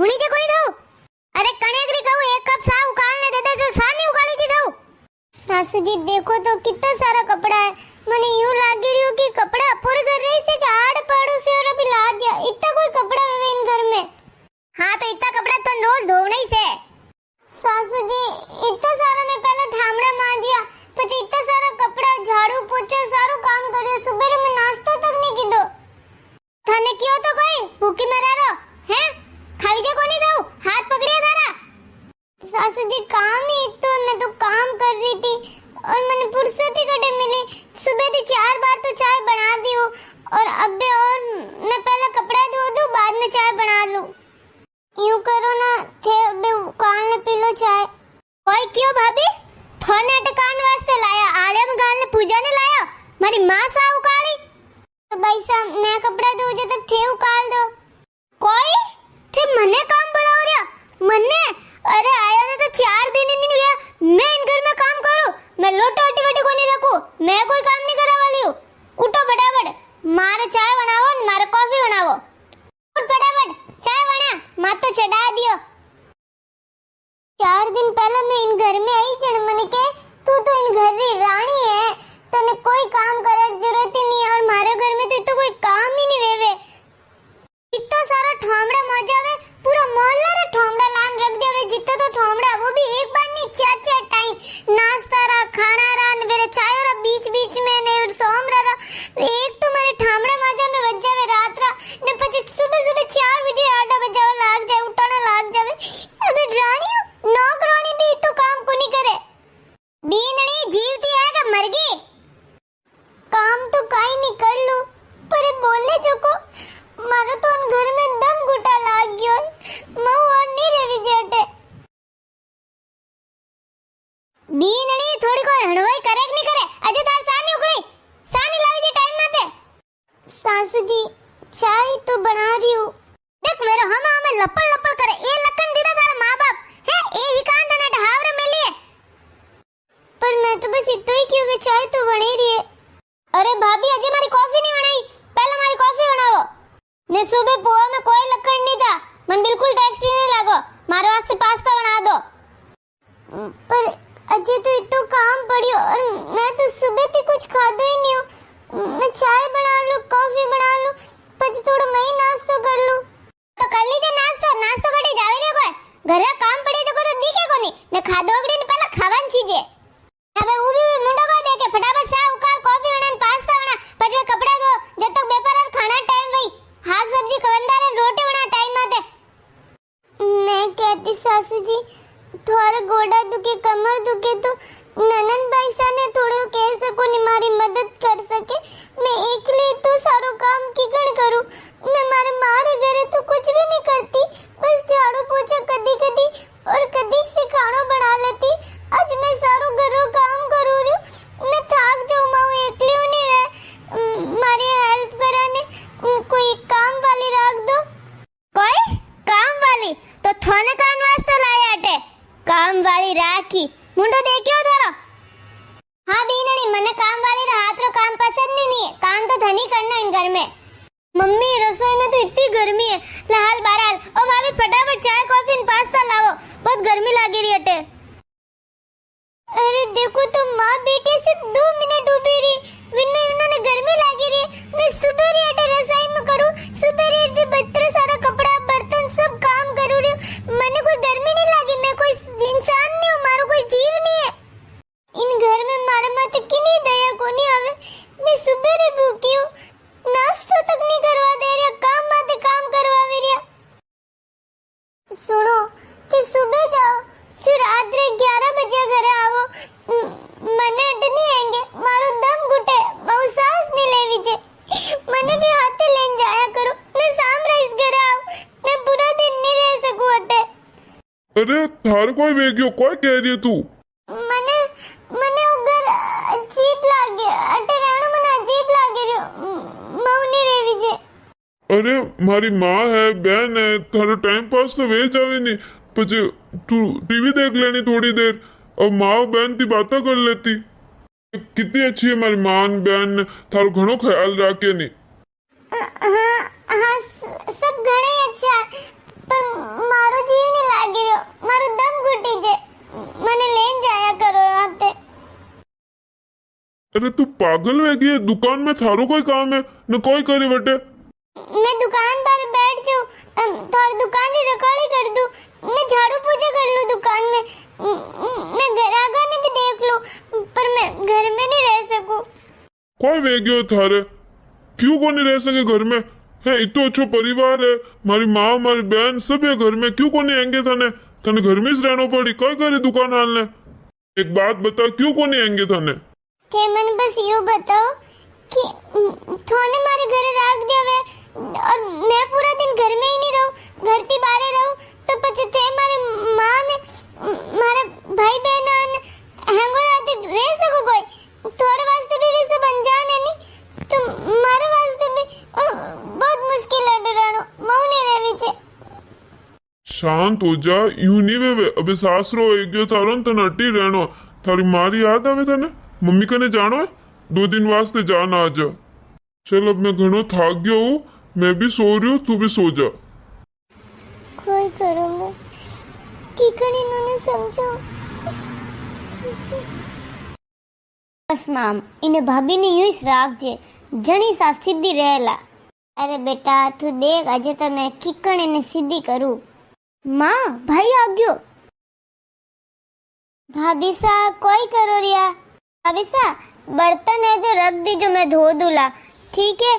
હુણી જે કોની થઉ? અરે कणेकरी कहूं एक कप सा उकालने देते जो सा नहीं उकाली थी थू। सासू जी देखो तो कितना सारा कपड़ा है, મને यूं लागी रही कि कपड़ा पूरे घर रही से कि आड़ पड़ोसी और अभी ला दिया। इतना कोई कपड़ा है इन घर में? हाँ तो इतना कपड़ा तो रोज धोने ही से। सासू जी इतना सारा मैं पहले ठामड़ा मांजिया, પછી इतना सारा कपड़ा झाड़ू पोछा सारू काम કર્યું, સુબેરે મેં નાસ્તો તક નહીં કીધો। તને કયો તો કોઈ ભૂખી મરારો હે? ખાવી જે કોની દઉં? हाथ पकड़िया थारा। सासू जी काम ही तो मैं तो काम कर रही थी और मैंने फुर्सत ही कटे मिली। सुबह से 4 बार तो चाय बना दी हूँ और अब भी और मैं पहले कपड़ा धो दूँ बाद में चाय बना लूँ। यूं करो ना थे अबे कान ने पी लो चाय। कोई क्यों भाभी? थाने टकान वास्ते लाया, आले में गाल ने पूजा ने लाया, मारी मां सा उकाली। तो भाई साहब मैं कपड़ा धो जब तक थे उकाल दो। कोई थे मने काम बढ़ाओ रिया मने? अरे आया ने तो 4 दिन ही नहीं हुआ, मैं इन घर में काम करूं, मैं लोटा वटी वटी को नहीं रखूं, मैं कोई काम नहीं करा वाली हूं। उठो फटाफट, मारे चाय बनाओ और मारे कॉफी बनाओ। उठ फटाफट चाय बना, मां तो चढ़ा दियो। 4 दिन पहले मैं इन घर में आई जण मने के तू तो इन घर री रानी है, तने कोई काम करे जरूरत ही नहीं और मारे घर में तो कोई काम ही नहीं वेवे। इतना सारा ठोमड़ा मजावे, पूरा मोहल्ला रे ठोमड़ा लान रख देवे, जितना तो ठोमड़ा वो भी एक बार नहीं 4-4 टाइम नाश्ता रा खाना रा मेरे चाय रा बीच बीच में ने और सोम रा एक तो मारे ठोमड़ा मजा में बज जावे रात रा ने પછી सुबह सुबह 4 बजे आटा बजावा लाग जाए, उठाने लाग जावे। अबे रानी नौकरानी भी तो काम को नहीं करे। बींदनी जीवती है कि मर गई? काम तो काई नहीं कर लूं पर बोले जो को मारो तो उन घर में दम घुटा लाग गयो, मैं और नहीं रेवी जेटे। बीनणी थोड़ी को हड़वाई करे कि नहीं करे? अजे तार सानी उकली सानी लावी जे टाइम माते। सासू जी चाय तो बना रही हूं, देख मेरे हमें लपड़ लपड़ करे ए लकन दीदा तारा मां बाप है ए हिकान तने ढावरे में लिए। पर मैं तो बस इतना ही क्यों कि चाय तो बनी रही है। अरे भाभी अजे मारी कॉफी नहीं बनाई, पहले मारी कॉफी बनाओ ने। सुबह पोहा में कोई लकड़ नहीं था, मन बिल्कुल टेस्टी नहीं लागो, मारे वास्ते पास्ता बना दो। पर अजय तो इतना काम पड़ियो और मैं तो सुबह से कुछ खादो ही नहीं हूं। मैं चाय बना लूं, कॉफी बना लूं, પછી થોડો मैं ही नाश्तो कर लूं। तो कर लीजिए नाश्तो, नाश्तो कटी जावे रे कोई घरे काम पड़ी तो को दिखे कोनी ने खादो अगड़ी ने पहला खावान चीजे। હવે ઊભી મુંડો કો દે કે ફટાફટ સા ઉકાળ કોફી બના પાસ્તા બના પછી કપડા ધો જબ તક બેપાર ખાના टाइम वही हाथ सब्जी कवंदार रोटी बना टाइम माते। मैं कहती सासू जी थोड़ा गोड़ा दुखे कमर दुखे तो ननंद भाई साने थोड़ो कह सको ने मारी मदद कर सके। मैं एकली तो सारो काम किकण करूं? मैं मारे मारे घरे तो कुछ भी नहीं करती, बस झाड़ू पोछा कदी कदी और कदी से खाना बना लेती। आज मैं सारो घरो काम करू रही हूं, मैं थाक जाऊं, मैं एकली हूं नहीं है मारी हेल्प कराने कोई काम वाली रख दो। कोई काम वाली तो थाने कान वास्ते लाया अटे काम वाली राखी मुंडो देखियो थारो। हाँ बीननी मने काम वाली रा हाथ रो काम पसंद नहीं है, काम तो धनी करना इन घर में। मम्मी रसोई में तो इतनी गर्मी है, लाल बाराल ओ भाभी फटाफट चाय कॉफी और पास्ता लाओ, बहुत गर्मी लागी रही अटे। अरे देखो तो माँ बेटे सिर्फ 2 मिनट उभी रही, विनमें उन्होंने गर्मी लागी रही। मैं सुबह री अटे रसोई में करूं, सुबह री अटे बत्तर सारा कपड़ा बर्तन सब काम करू रही हूं, मने कोई गर्मी नहीं लागी। मैं कोई इंसान नहीं हूं, मारो कोई जीव नहीं है। इन घर में मारे माथे किनी दया कोनी आवे। मैं सुबह री भूखी हूं, नाश्ता तक नहीं करवा दे रहा, काम माथे काम करवा रिया। सुनो कि सुबह जाओ जो रात रे 11 बजे घरे आवो, मने अट नहीं आएंगे, मारो दम घुटे, बहु सांस नहीं लेवी जे, मने भी हाथे लेन जाया करो। मैं शाम रे इस घरे आऊं, मैं पूरा दिन नहीं रह सकूं अटे। अरे थार कोई वेग्यो कोई कह रही है तू? मने मने उगर अजीब लागे अटे रहनो, मने अजीब लागे रियो, बहु नहीं रेवी जे। अरे मारी माँ है बहन है, थारो टाइम पास तो वे जावे नहीं, પછી तू टीवी देख लेनी थोड़ी देर और माँ बहन की बातें कर लेती। कितनी अच्छी है हमारी माँ बहन, थारो घणो ख्याल राखे नहीं। हाँ हाँ सब घणे अच्छा, पर अरे तू पागल है कि दुकान में थारो कोई काम है न कोई करे बटे। मैं दुकान पर बैठ जाऊं, थोड़ी दुकान की रखवाली कर दूं, मैं झाड़ू पोछा कर लूं दुकान में, मैं घर आगे भी देख लूं, पर मैं घर में नहीं रह सकूं। कोई वेग्यो थारे क्यों को नहीं रह सके घर में है? इतो अच्छो परिवार है, मारी माँ मारी बहन सब है घर में, क्यों को नहीं आएंगे थाने? थाने घर में ही रहना पड़ी, कोई करे दुकान हालने। एक बात बता, क्यों को नहीं आएंगे थाने? थे मन बस यूं बताओ कि थोने मारे घर राख दिया वे और मैं पूरा दिन घर में ही नहीं रहूं, घर की बाहर रहूं, तो પછી थे मारे माँ ने मारे भाई बहन हैंगो रात रह सको कोई थोड़े वास्ते भी वैसे बन जाने नहीं तो मारे वास्ते भी बहुत मुश्किल है डरानो मौने रहवी छे। शांत हो जा, यूं नहीं वे अबे सासरो हो गयो थारो न तने अटी रहनो। थारी मारी याद आवे तने? मम्मी कने जानो है? 2 दिन वास्ते जाना आ जा। चल अब मैं घणो थाक गयो हूँ, मैं भी सो रही हूँ, तू भी सो जा। कोई करूंगा की करी इन्होंने समझो। बस माम इने भाभी ने यूं ही राख जे जनी सा सीधी रहेला। अरे बेटा तू देख अजे तो मैं किकणे ने सीधी करूं। माँ भाई आ गयो। भाभी सा कोई करो रिया। भाभी सा बर्तन है जो रख दी जो मैं धो दूला, ठीक है?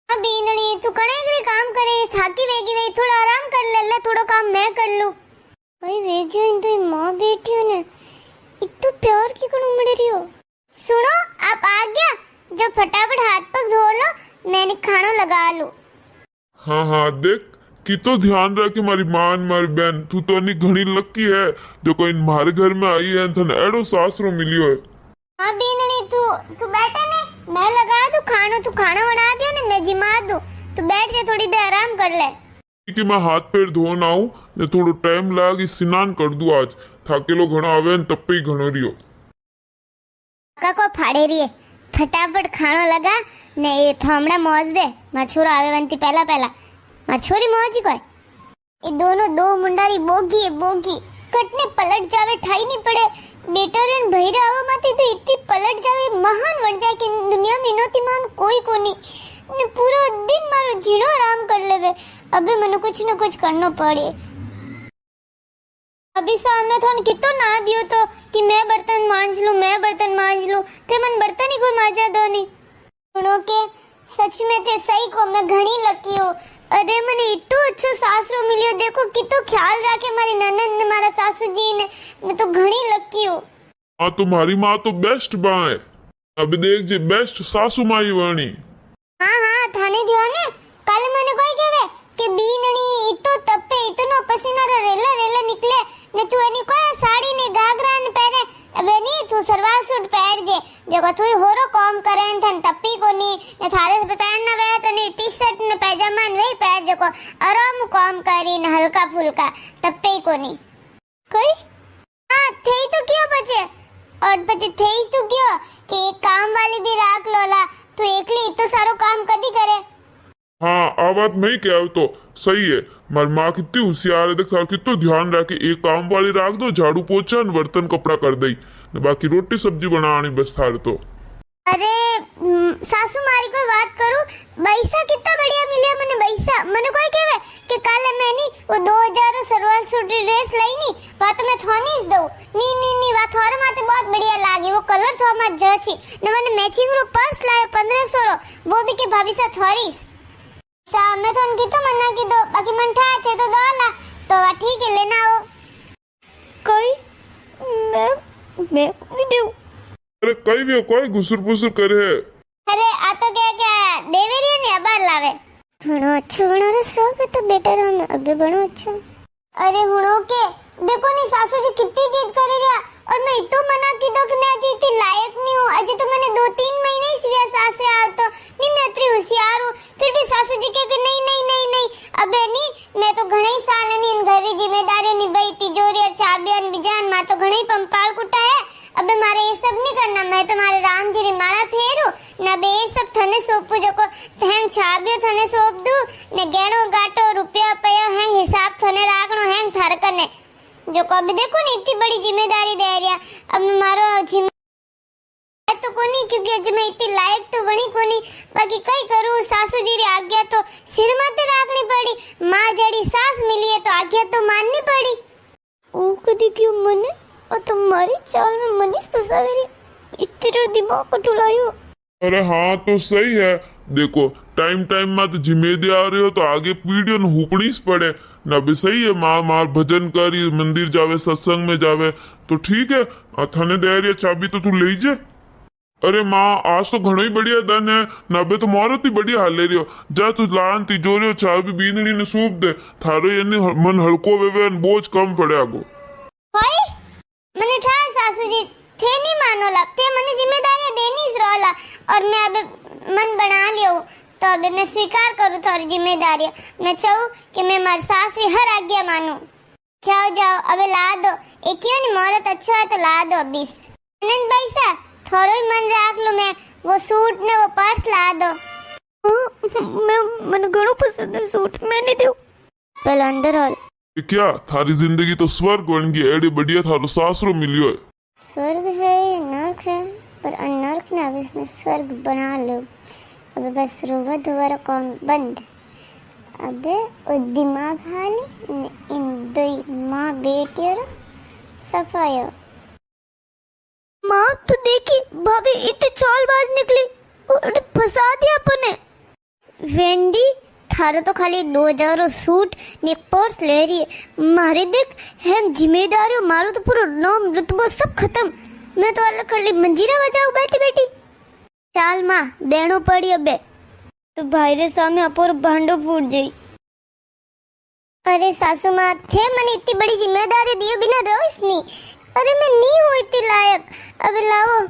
अभी इन्हनी तू कणे करे काम करे थाकी वेगी वे थोड़ा आराम कर ले थोड़ा काम मैं कर लूं। भाई वेगी इन तो माँ बेटी ने इतना प्यार की कणु मड़ रही हो। सुनो आप आ गया, जो फटाफट हाथ पग धो लो, मैंने खाना लगा लूं। हाँ हाँ देख कि तो ध्यान रख मारी मां मारी बहन, तू तो नहीं घनी लकी है जो कोई मारे घर में आई है थने एडो सासरो मिलियो है। हाँ बीननी तू बैठा ने मैं लगा दूं खाना, तू खाना बना दिया ने मैं जिमा दूं, तू बैठ जा थोड़ी देर आराम कर ले। कि मैं हाथ पैर धोन आऊं ने थोड़ो टाइम लागी स्नान कर दूं, आज थाकेलो घणो आवे न तप्पे घणो रियो। काका को फाड़े रही है, फटाफट खाना लगा ने ये ठोमड़ा मौज दे, मार छोरा आवे वंती पहला मार छोरी मौज ही कोई। ये दोनों दो मुंडारी बोगी है बोगी, कटने पलट जावे ठाई नहीं पड़े, बेटोरियन भैरा आवा माती तो इतनी पलट जावे महान बन जाए कि दुनिया में इनोती मान कोई कोनी ने पूरा दिन मारो जीरो आराम कर लेवे। अबे मने कुछ न कुछ करना पड़े। अभी सामने थोन कितो ना दियो तो कि मैं बर्तन मांज लूं, ते मन बर्तन ही कोई मांजा दो नहीं। सुनो के सच में ते सही को मैं घणी लकी हूँ। अरे मने इतो अच्छो सासरो मिलियो, देखो कितो ख्याल रखे मारी ननद ने मारा सासू जी ने, मैं तो घणी लकी हूँ। हाँ तुम्हारी माँ तो बेस्ट माँ है, अब देख जे बेस्ट सासू माई वाणी। हाँ थाने दियो ने काले मने कोई कहवे कि बीनणी इतो तपे इतनो पसीना रे रेला निकले ने तू एनी कोई साड़ी ने घाघरा ने पहने, अबे नी तू सलवार सूट पहन जे जगह तू होरो काम करे थन तप्पी कोनी ने थारे पे पहनना वे तो नी टी-शर्ट ने पैजामा ने वही पहन जको आराम काम करी ने हल्का फुल्का तप्पे कोनी कोई। हाँ थई तो क्यों बचे और बचे थई तो क्यों कि एक काम वाली भी राख लोला, तू एकली तो सारो काम कदी करे। हाँ आ बात मैं क्या तो सही है, मारी माँ कितनी होशियार है, देख सार कितो ध्यान रखे, एक काम वाली राख दो, झाड़ू पोछा न बर्तन कपड़ा कर दई, बाकी रोटी सब्जी बनानी बस थार तो। अरे सासू मारी कोई बात करूं, पैसा कितना बढ़िया मिलिया मने पैसा, मने कोई कहवे कि काले मैंने वो 2000 सलवार सूट ड्रेस लई नी, वा तो मैं थोनी ज दऊ, नी वा थोरे माते बहुत बढ़िया लागी, वो कलर थो मा जची, ने मने मैचिंग रो पर्स लायो 1500 रो, वो भी के भाभी सा थोरीस सा मैं थोन की तो मना की दो, बाकी मन ठाए थे तो दोला तो ठीक है लेना आओ। कोई मैं नहीं दूं। अरे कई भी कोई घुसर पुसर करे है। अरे आ तो क्या देवेरी ने अबार लावे घणो अच्छो बनारो शौक है तो बेटा राम अबे बनो अच्छा। अरे हुणो के देखो नी सासू जी कितनी जिद कर रिया और मैं इतो मना की दो कि मैं अजी इतनी लायक नहीं हूँ, अजी तो मैंने 2-3 महीने ही सिया सास से आ तो नहीं मैं इतनी होशियार हूँ, फिर भी सासू जी कहते नहीं अबे नहीं मैं तो घणे ही साल नहीं इन घर की जिम्मेदारियों निभाई, तिजोरी और चाबियां बिजान मां तो घणे ही पंपाल कुटा है, अबे मारे ये सब नहीं करना, मैं तो मारे राम जी री माला फेरू ना बे ये सब थने सोपू जको हैंग छाबियो थने सोप दू ने गेणो गाटो रुपया पयो हैंग हिसाब थने राखणो हैंग थार कने जो को अभी देखो ने इतनी बड़ी जिम्मेदारी दे रिया, अब मारो जिम्मेदारी तो कोनी क्योंकि अज मैं इतनी लायक तो बनी कोनी। बाकी कई करूं, सासू जी री आज्ञा तो सिर माथे राखनी पड़ी। मां जड़ी सास मिली है तो आज्ञा तो माननी पड़ी। ओ कदी क्यों मने और तुम्हारी चाल में मनीष फसावेरी इतना दिमाग कटुलायो। अरे हाँ तो सही है। देखो टाइम टाइम में तो जिम्मेदारी हो तो आगे पीढ़ियों ने हुकड़ी पड़े ना भी सही है। माँ मार भजन करी मंदिर जावे सत्संग में जावे तो ठीक है। थाने दे चाबी तो तू ले जे। अरे माँ आज तो घणो ही बढ़िया दिन है ना बे तो मारो ती बढ़िया हाल ले रियो। जा तू लान तिजोरी चाबी बींदड़ी ने सूप दे। थारो यानी मन हल्को वेवे बोझ कम पड़े आगो। होय मने ठा सासू जी थे नहीं मानो ला थे मने जिम्मेदारियां देनी इस रोला और मैं अब मन बना लियो तो अब मैं स्वीकार करूं थारी जिम्मेदारियां। मैं चाहूं कि मैं मार सास री हर आज्ञा मानूं। जाओ जाओ अब ला दो। एक क्यों नहीं मोहरत अच्छा है तो ला दो अभी। अनंत भाई सा थोड़ा ही मन राख लो। मैं वो सूट ने वो पर्स ला दो। मैं मन घणो पसंद है सूट मैं नहीं दूं। पहले अंदर हाल क्या थारी जिंदगी तो स्वर्ग बन गई। एडी बढ़िया थारो सासरो मिलियो है। स्वर्ग है या नर्क है पर नर्क ना अब इसमें स्वर्ग बना लो। अब बस रोवा दोबारा कौन बंद। अबे वो दिमाग हाली इन दो माँ बेटियों सफाया। माँ तो देखी भाभी इतनी चालबाज निकली और फंसा दिया अपने। वेंडी थारा तो खाली 2000 सूट ने एक पर्स ले रही है। मारे देख है जिम्मेदारी मारो तो पूरा नाम रुतबा सब खत्म। मैं तो अलग खाली मंजीरा बजाऊ बैठी बैठी। चाल माँ देनो पड़ी अबे तो भाई रे सामने अपोर भांडो फूट जाई। अरे सासू माँ थे मैंने इतनी बड़ी जिम्मेदारी दी बिना रोइस नहीं। अरे मैं नहीं हूँ इतनी लायक। अब लाओ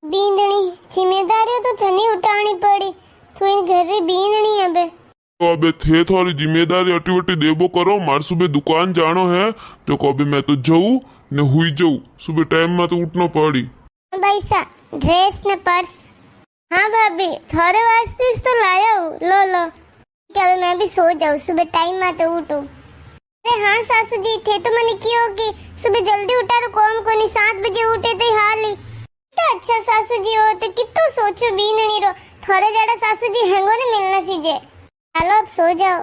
बींदनी जिम्मेदारी तो थनी उठानी पड़ी। तू इन घर री बींदनी अबे तो अबे थे थोड़ी जिम्मेदारी अटी वटी देबो करो। मार सुबह दुकान जानो है जो को अबे मैं तो जाऊँ ने हुई जाऊँ। सुबह टाइम में तो उठना पड़ी। भाई सा ड्रेस ने पर्स। हाँ भाभी थोड़े वास्ते तो लाया हूँ लो लो। क्या मैं भी सो जाऊँ सुबह टाइम में तो उठूँ। अरे हाँ सासू जी थे तो मैंने किया कि सुबह जल्दी उठा रो कौन को नहीं 7 बजे उठे थे हाल ही। तो अच्छा सासू जी हो तो कितो सोचो बीननी रो। थोड़े जड़ा सासू जी हैंगो ने मिलना सीजे। चलो अब सो जाओ।